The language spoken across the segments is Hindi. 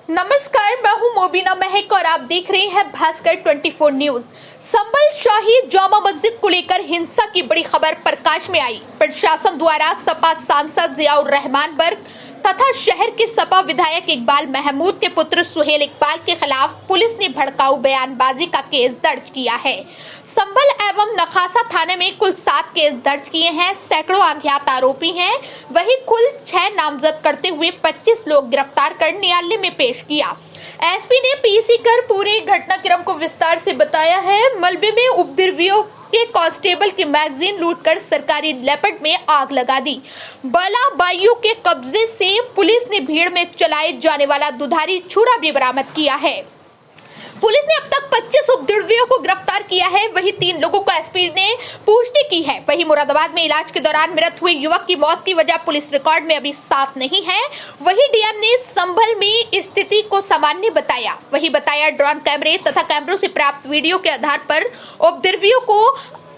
नमस्कार, मैं हूं मोबिना महक और आप देख रहे हैं भास्कर 24 न्यूज। संभल शाही जामा मस्जिद को लेकर हिंसा की बड़ी खबर प्रकाश में आई। प्रशासन द्वारा सपा सांसद जियाउर रहमान बर्ग तथा शहर के सपा विधायक इकबाल महमूद के पुत्र सुहेल इकबाल के खिलाफ पुलिस ने भड़काऊ बयानबाजी का केस दर्ज किया है। संभल एवं नखासा थाने में कुल 7 केस दर्ज किए हैं। सैकड़ों अज्ञात आरोपी हैं। वहीं कुल 6 नामजद करते हुए 25 लोग गिरफ्तार कर न्यायालय में पेश किया। एसपी ने पीसी कर पूरे घटनाक्रम को विस्तार से बताया है। मलबे में उपद्रवियों के कांस्टेबल की मैगजीन लूटकर सरकारी लेपर्ड में आग लगा दी। बलाबाइयों के कब्जे से पुलिस ने भीड़ में चलाए जाने वाला दुधारी छुरा भी बरामद किया है। पुलिस ने अब तक 25 उपद्रवियों को गिरफ्तार किया है। वहीं 3 लोगों को एसपी ने पुष्टि की है। वहीं मुरादाबाद में इलाज के दौरान मृत हुए युवक की मौत की वजह पुलिस रिकॉर्ड में अभी साफ नहीं है। वहीं डीएम ने संभल में स्थिति को सामान्य बताया। वहीं बताया ड्रोन कैमरे तथा कैमरों से प्राप्त वीडियो के आधार पर उपद्रवियों को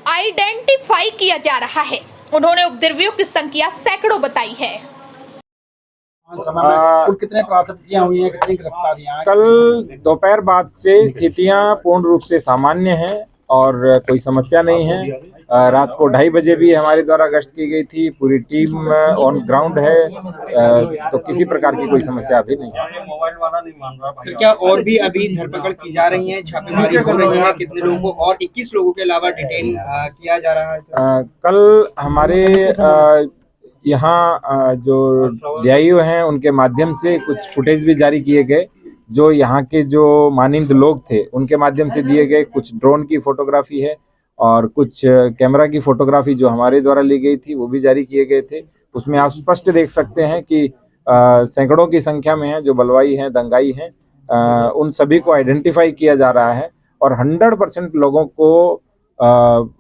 आइडेंटिफाई किया जा रहा है। उन्होंने उपद्रवियों की संख्या सैकड़ों बताई है। कुल कितने प्राथमिकियां हुई हैं, कितनी गिरफ्तारियां? कल दोपहर बाद से स्थितियां पूर्ण रूप से सामान्य हैं और कोई समस्या नहीं है। रात को 2:30 बजे भी हमारे द्वारा गश्त की गई थी। पूरी टीम ऑन ग्राउंड है, तो किसी प्रकार की कोई समस्या अभी नहीं है। सर, क्या और भी अभी धरपकड़ की जा रही है, छापेमारी हो रही है? कितने लोगों को और 21 लोगों के अलावा डिटेन किया जा रहा है? कल हमारे यहाँ जो डीआईओ हैं उनके माध्यम से कुछ फुटेज भी जारी किए गए। जो यहाँ के जो मानिंद लोग थे उनके माध्यम से दिए गए कुछ ड्रोन की फोटोग्राफी है और कुछ कैमरा की फोटोग्राफी जो हमारे द्वारा ली गई थी वो भी जारी किए गए थे। उसमें आप स्पष्ट देख सकते हैं कि सैकड़ों की संख्या में है जो बलवाई हैं, दंगाई हैं। उन सभी को आइडेंटिफाई किया जा रहा है और 100% लोगों को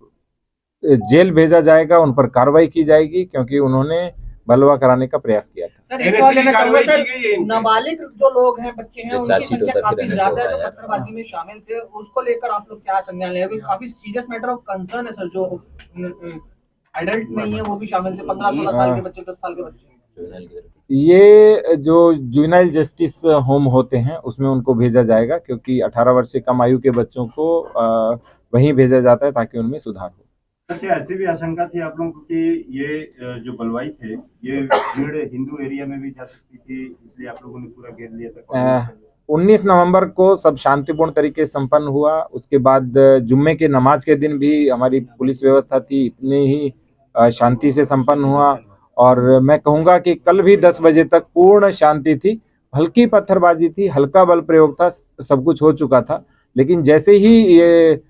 जेल भेजा जाएगा, उन पर कार्रवाई की जाएगी क्योंकि उन्होंने बलवा कराने का प्रयास किया था। सर, एक नाबालिग जो लोग हैं, बच्चे हैं, उनकी संख्या काफी ज्यादा है जो पत्थरबाजी में शामिल थे। उसको लेकर आप लोग क्या संज्ञान ले रहे हैं? काफी सीरियस मैटर ऑफ कंसर्न है सर। जो एडल्ट नहीं है वो भी शामिल थे, 15-16 साल के बच्चे, 10 साल के बच्चे। ये जो जुवेनाइल जस्टिस होम होते हैं उसमें उनको भेजा जाएगा क्योंकि 18 वर्ष से कम आयु के बच्चों को वहीं भेजा जाता है ताकि उनमें सुधार हो। क्या ऐसी भी आशंका थी आप लोगों को कि ये जो बलवाई थे ये भीड़ हिंदू एरिया में भी जा सकती थी, इसलिए आप लोगों ने पूरा घेर लिया था? 19 नवंबर को सब शांतिपूर्ण तरीके से संपन्न हुआ। उसके बाद जुम्मे के नमाज के दिन भी हमारी पुलिस व्यवस्था थी, इतनी ही शांति से संपन्न हुआ। और मैं कहूँगा कि कल भी 10 बजे तक पूर्ण शांति थी। हल्की पत्थरबाजी थी, हल्का बल प्रयोग था, सब कुछ हो चुका था। लेकिन जैसे ही ये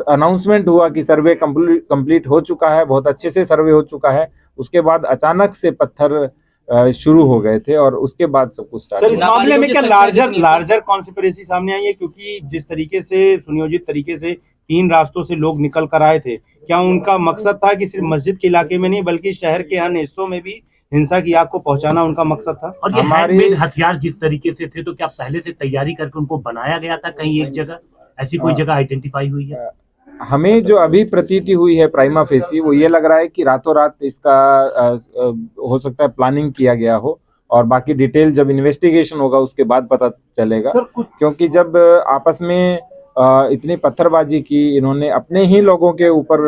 अनाउंसमेंट हुआ कि सर्वे कंप्लीट हो चुका है, बहुत अच्छे से सर्वे हो चुका है, उसके बाद अचानक से पत्थर शुरू हो गए थे और उसके बाद सब कुछ स्टार्ट। सर, इस मामले में क्या लार्जर कॉन्स्पिरेसी सामने आई है? क्योंकि जिस तरीके से सुनियोजित तरीके से 3 रास्तों से लोग निकल कर आए थे, क्या उनका मकसद था कि सिर्फ मस्जिद के इलाके में नहीं बल्कि शहर के अन्य हिस्सों में भी हिंसा की आग को पहुंचाना उनका मकसद था? और ये हैंडमेड हथियार जिस तरीके से थे, तो क्या पहले से तैयारी करके उनको बनाया गया था? कहीं एक जगह ऐसी कोई जगह आइडेंटिफाई हुई है? हमें जो अभी प्रतीति हुई है प्राइमा फेसी, वो ये लग रहा है कि रातों रात इसका हो सकता है प्लानिंग किया गया हो और बाकी डिटेल जब इन्वेस्टिगेशन होगा उसके बाद पता चलेगा। क्योंकि जब आपस में इतनी पत्थरबाजी की, इन्होंने अपने ही लोगों के ऊपर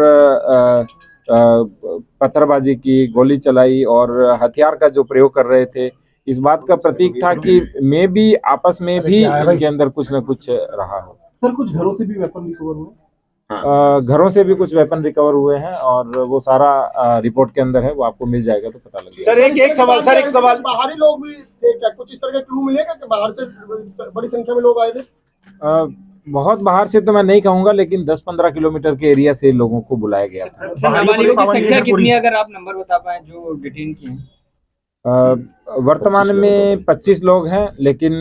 पत्थरबाजी की, गोली चलाई और हथियार का जो प्रयोग कर रहे थे, इस बात का प्रतीक था कि मे भी आपस में भी इनके अंदर कुछ न कुछ रहा हो। सर, कुछ घरों से भी वेपन रिकवर हुए? घरों से भी कुछ वेपन रिकवर हुए हैं और वो सारा रिपोर्ट के अंदर है, वो आपको मिल जाएगा तो पता लगेगा। सर, एक सवाल बाहरी लोग भी थे क्या? कुछ इस तरह का क्लू मिलेगा कि बाहर से बड़ी संख्या में लोग आए थे? बहुत बाहर से तो मैं नहीं कहूंगा, लेकिन 10-15 किलोमीटर के एरिया से लोगों को बुलाया गया था। नाबालिगों की संख्या कितनी है, अगर आप नंबर बता पाए जो डिटेन किए हैं? वर्तमान में 25 लोग हैं, लेकिन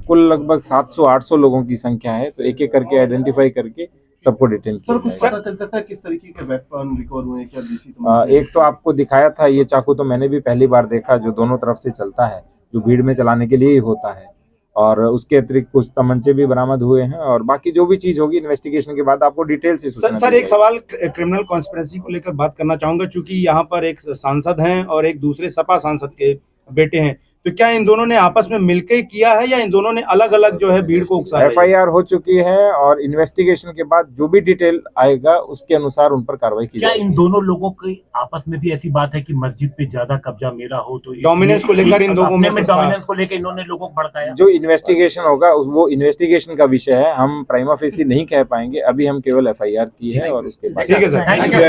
कुल लगभग 700-800 लोगों की संख्या है, तो एक एक करके आइडेंटिफाई करके सबको डिटेन किया। सर, कुछ पता चल सकता है किस तरीके के वेपन रिकवर हुए हैं क्या? देसी एक तो आपको दिखाया था, ये चाकू तो मैंने भी पहली बार देखा, जो दोनों तरफ से चलता है, जो भीड़ में चलाने के लिए ही होता है। और उसके अतिरिक्त कुछ तमंचे भी बरामद हुए हैं और बाकी जो भी चीज होगी इन्वेस्टिगेशन के बाद आपको डिटेल से सूचना। सर, एक सवाल क्रिमिनल कॉन्स्पिरेसी को लेकर बात करना चाहूंगा, क्योंकि यहाँ पर एक सांसद हैं और एक दूसरे सपा सांसद के बेटे हैं, तो क्या इन दोनों ने आपस में मिलकर किया है या इन दोनों ने अलग अलग जो है भीड़ को उकसाया? FIR हो चुकी है और इन्वेस्टिगेशन के बाद जो भी डिटेल आएगा उसके अनुसार उन पर कार्रवाई की जाएगी। क्या इन दोनों लोगों की आपस में भी ऐसी बात है कि मस्जिद पे ज्यादा कब्जा मेरा हो तो डोमिनेंस को लेकर इन लोगों में डोमिनेंस को लेकर इन्होंने लोगों को भड़काया? जो इन्वेस्टिगेशन होगा वो इन्वेस्टिगेशन का विषय है, हम प्राइमा फेसी नहीं कह पाएंगे, अभी हम केवल FIR की है और उसके बाद। ठीक है sir, thank you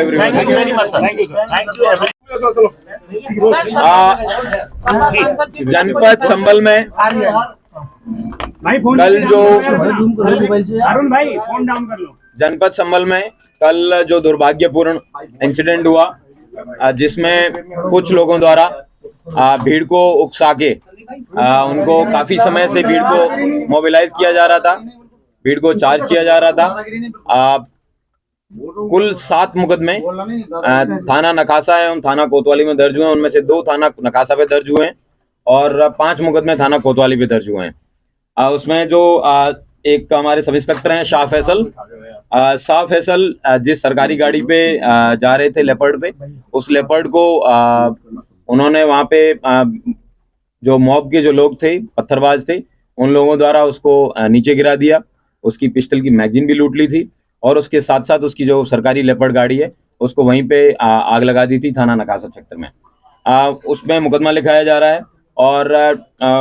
very much sir, thank you. जनपद संभल में कल जो जनपद संभल में कल जो दुर्भाग्यपूर्ण इंसिडेंट हुआ, जिसमें कुछ लोगों द्वारा भीड़ को उकसा के उनको काफी समय से भीड़ को मोबिलाइज किया जा रहा था, भीड़ को चार्ज किया जा रहा था। कुल 7 मुकदमे थाना नकासा एवं थाना कोतवाली में दर्ज हुए, उनमें से 2 थाना नकासा पे दर्ज हुए हैं और 5 मुकदमे थाना कोतवाली पे दर्ज हुए हैं। उसमें जो एक हमारे सब इंस्पेक्टर हैं शाह फैसल जिस सरकारी गाड़ी पे जा रहे थे लेपर्ड पे, उस लेपर्ड को उन्होंने वहां पे जो मॉब के जो लोग थे, पत्थरबाज थे, उन लोगों द्वारा उसको नीचे गिरा दिया, उसकी पिस्टल की मैगजीन भी लूट ली थी और उसके साथ साथ उसकी जो सरकारी लेपर्ड गाड़ी है उसको वहीं पे आग लगा दी थी थाना नकासा सेक्टर में। उसमें मुकदमा लिखाया जा रहा है और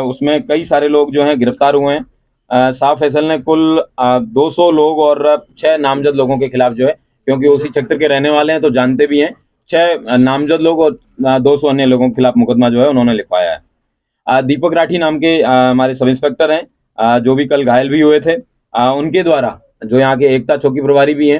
उसमें कई सारे लोग जो हैं गिरफ्तार हुए हैं। शाह फैसल ने कुल 200 लोग और 6 नामजद लोगों के खिलाफ जो है, क्योंकि उसी सेक्टर के रहने वाले हैं तो जानते भी हैं, 6 नामजद लोग और 200 अन्य लोगों के खिलाफ मुकदमा जो है उन्होंने लिखवाया है। दीपक राठी नाम के हमारे सब इंस्पेक्टर हैं जो भी कल घायल भी हुए थे, उनके द्वारा जो यहाँ के एकता चौकी प्रभारी भी हैं,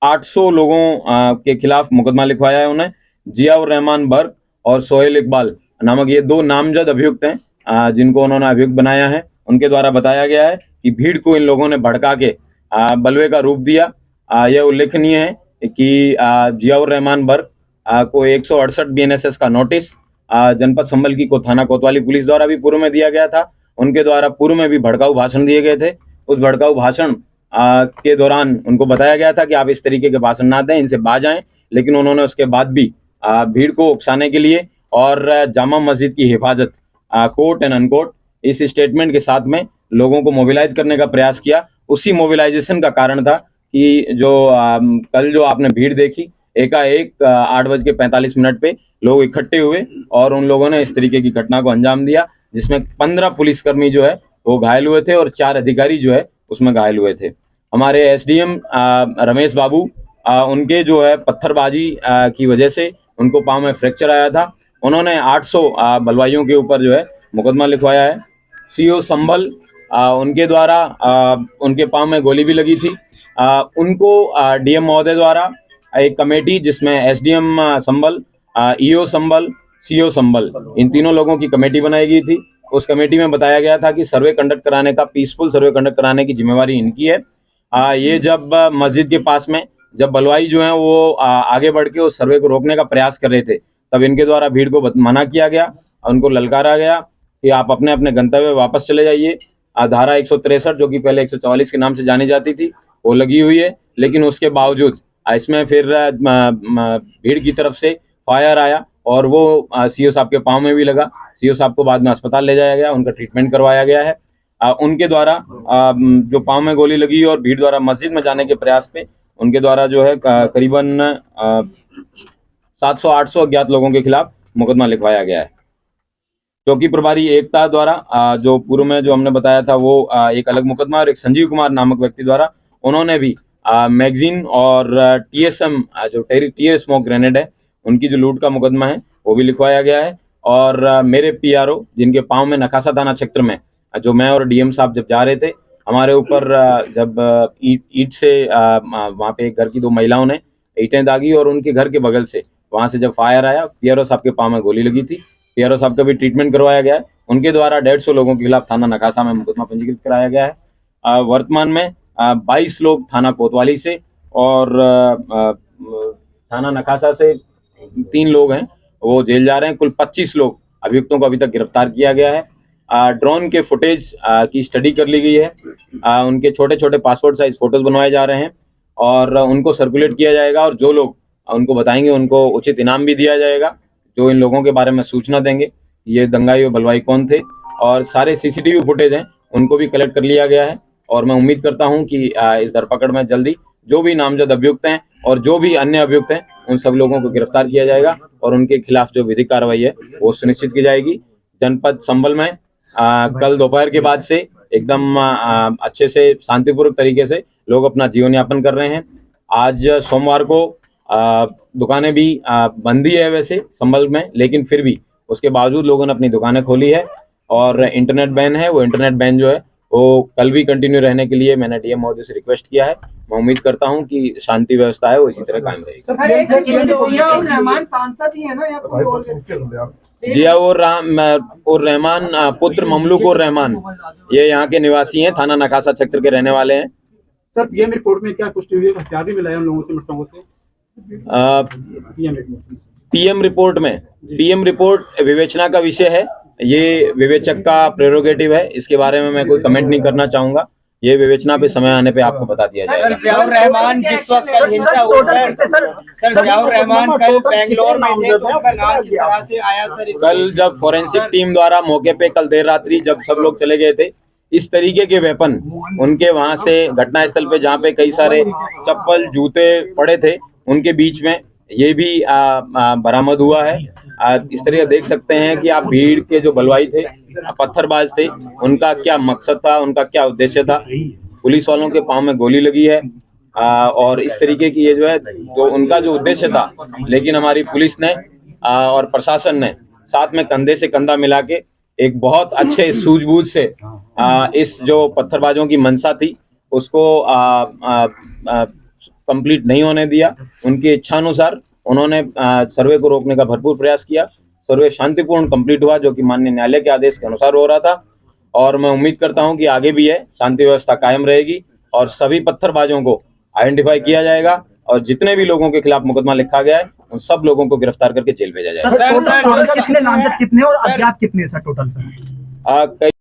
800 लोगों के खिलाफ मुकदमा लिखवाया है उन्हें। जियाउर रहमान बर्क और सोहेल इकबाल नामक ये 2 नामजद अभियुक्त हैं जिनको उन्होंने अभियुक्त बनाया है। उनके द्वारा बताया गया है कि भीड़ को इन लोगों ने भड़का के बलवे का रूप दिया। यह उल्लेखनीय है कि जियाउर रहमान बर्क को 168 BNSS का नोटिस जनपद संभल की थाना कोतवाली पुलिस द्वारा भी पूर्व में दिया गया था। उनके द्वारा पूर्व में भी भड़काऊ भाषण दिए गए थे। उस भड़काऊ भाषण के दौरान उनको बताया गया था कि आप इस तरीके के भाषण ना दें, इनसे बाज आएं, लेकिन उन्होंने उसके बाद भी भीड़ को उकसाने के लिए और जामा मस्जिद की हिफाजत कोर्ट एंड अनकोर्ट इस स्टेटमेंट के साथ में लोगों को मोबिलाइज करने का प्रयास किया। उसी मोबिलाइजेशन का कारण था कि जो कल जो आपने भीड़ देखी, एकाएक 8:45 पे लोग इकट्ठे हुए और उन लोगों ने इस तरीके की घटना को अंजाम दिया, जिसमें 15 पुलिसकर्मी जो है वो घायल हुए थे और 4 अधिकारी जो है उसमें घायल हुए थे। हमारे SDM रमेश बाबू, उनके जो है पत्थरबाजी की वजह से उनको पाँव में फ्रैक्चर आया था। उन्होंने 800 बलवाइयों के ऊपर जो है मुकदमा लिखवाया है। CO संभल, उनके द्वारा उनके पाँव में गोली भी लगी थी। उनको DM महोदय द्वारा एक कमेटी जिसमें SDM संभल, EO संभल, CO संभल, इन तीनों लोगों की कमेटी बनाई गई थी। उस कमेटी में बताया गया था कि सर्वे कंडक्ट कराने का, पीसफुल सर्वे कंडक्ट कराने की जिम्मेवारी इनकी है। ये जब मस्जिद के पास में जब बलवाई जो है वो आगे बढ़ के उस सर्वे को रोकने का प्रयास कर रहे थे, तब इनके द्वारा भीड़ को मना किया गया, उनको ललकारा गया कि आप अपने अपने गंतव्य वापस चले जाइए। धारा 163 जो कि पहले 144 के नाम से जानी जाती थी वो लगी हुई है, लेकिन उसके बावजूद इसमें फिर भीड़ की तरफ से फायर आया और वो CO साहब के पाँव में भी लगा। CO साहब को बाद में अस्पताल ले जाया गया, उनका ट्रीटमेंट करवाया गया है। उनके द्वारा जो पाँव में गोली लगी और भीड़ द्वारा मस्जिद में जाने के प्रयास पे उनके द्वारा जो है करीबन 700-800 अज्ञात लोगों के खिलाफ मुकदमा लिखवाया गया है। चौकी प्रभारी एकता द्वारा जो पूर्व में जो हमने बताया था वो एक अलग मुकदमा, और एक संजीव कुमार नामक व्यक्ति द्वारा उन्होंने भी मैगजीन और TSM जो टीयर स्मोक ग्रेनेड है उनकी जो लूट का मुकदमा है वो भी लिखवाया गया है। और मेरे PRO जिनके पाँव में नकासा थाना क्षेत्र में जो मैं और DM साहब जब जा रहे थे, हमारे ऊपर जब ईंट से वहाँ पे एक घर की 2 महिलाओं ने ईंटें दागी और उनके घर के बगल से वहाँ से जब फायर आया, PRO साहब के पाँव में गोली लगी थी। PRO साहब का भी ट्रीटमेंट करवाया गया है। उनके द्वारा 150 लोगों के खिलाफ थाना नकासा में मुकदमा पंजीकृत कराया गया है। वर्तमान में 22 लोग थाना कोतवाली से और थाना नकासा से 3 लोग हैं वो जेल जा रहे हैं। कुल 25 लोग अभियुक्तों को अभी तक गिरफ्तार किया गया है। ड्रोन के फुटेज की स्टडी कर ली गई है। उनके छोटे छोटे पासपोर्ट साइज फोटोज बनवाए जा रहे हैं और उनको सर्कुलेट किया जाएगा, और जो लोग उनको बताएंगे उनको उचित इनाम भी दिया जाएगा जो इन लोगों के बारे में सूचना देंगे। ये दंगाई और बलवाई कौन थे, और सारे सीसीटीवी फुटेज हैं उनको भी कलेक्ट कर लिया गया है। और मैं उम्मीद करता हूं कि इस धरपकड़ में जल्दी जो भी नामजद अभियुक्त हैं और जो भी अन्य अभियुक्त हैं उन सब लोगों को गिरफ्तार किया जाएगा और उनके खिलाफ जो विधिक कार्रवाई है वो सुनिश्चित की जाएगी। जनपद संभल में कल दोपहर के बाद से एकदम अच्छे से शांतिपूर्वक तरीके से लोग अपना जीवन यापन कर रहे हैं। आज सोमवार को दुकानें भी बंद ही है वैसे संभल में, लेकिन फिर भी उसके बावजूद लोगों ने अपनी दुकानें खोली है और इंटरनेट बैन है। वो इंटरनेट बैन जो है वो कल भी कंटिन्यू रहने के लिए मैंने डीएम महोदय से रिक्वेस्ट किया है। मैं उम्मीद करता हूँ कि शांति व्यवस्था है वो इसी तरह कायम रहेगी। जियाउर रहमान सांसद ही है ना, या कोई और? जियाउर रहमान पुत्र ममलूक उर रहमान, ये यहाँ के निवासी हैं, थाना नकासा क्षेत्र के रहने वाले हैं। सर पीएम रिपोर्ट में क्या पुष्टि हुई है, हथियार भी मिला है उन लोगों से, मृतकों से? पीएम रिपोर्ट विवेचना का विषय है, ये विवेचक का प्रेरोगेटिव है, इसके बारे में मैं कोई कमेंट नहीं करना चाहूंगा। ये विवेचना पे समय आने पे आपको बता दिया जाएगा। जियाउर रहमान जिस वक्त कल हिंसा हुई सर जियाउर रहमान कल बेंगलोर में थे, तो उनका नाम किस तरह से आया सर? कल जब फोरेंसिक टीम द्वारा मौके पे कल देर रात्रि जब सब लोग चले गए थे, इस तरीके के वेपन उनके वहां से घटना स्थल पे जहाँ पे कई सारे चप्पल जूते पड़े थे उनके बीच में ये भी बरामद हुआ है। इस तरह देख सकते हैं कि आप भीड़ के जो बलवाई थे, पत्थरबाज थे, उनका क्या मकसद था, उनका क्या उद्देश्य था। पुलिस वालों के पांव में गोली लगी है और इस तरीके की ये जो है तो उनका जो उद्देश्य था, लेकिन हमारी पुलिस ने और प्रशासन ने साथ में कंधे से कंधा मिला के एक बहुत अच्छे सूझबूझ से इस जो पत्थरबाजों की मंशा थी उसको कंप्लीट नहीं होने दिया। उनकी इच्छानुसार उन्होंने सर्वे को रोकने का भरपूर प्रयास किया। सर्वे शांतिपूर्ण कंप्लीट हुआ, जो कि माननीय न्यायालय के आदेश के अनुसार हो रहा था। और मैं उम्मीद करता हूं कि आगे भी है शांति व्यवस्था कायम रहेगी और सभी पत्थरबाजों को आइडेंटिफाई किया जाएगा और जितने भी लोगों के खिलाफ मुकदमा लिखा गया है उन सब लोगों को गिरफ्तार करके जेल भेजा जाएगा। कितने नामजद कितने और अज्ञात कितने सर टोटल सर?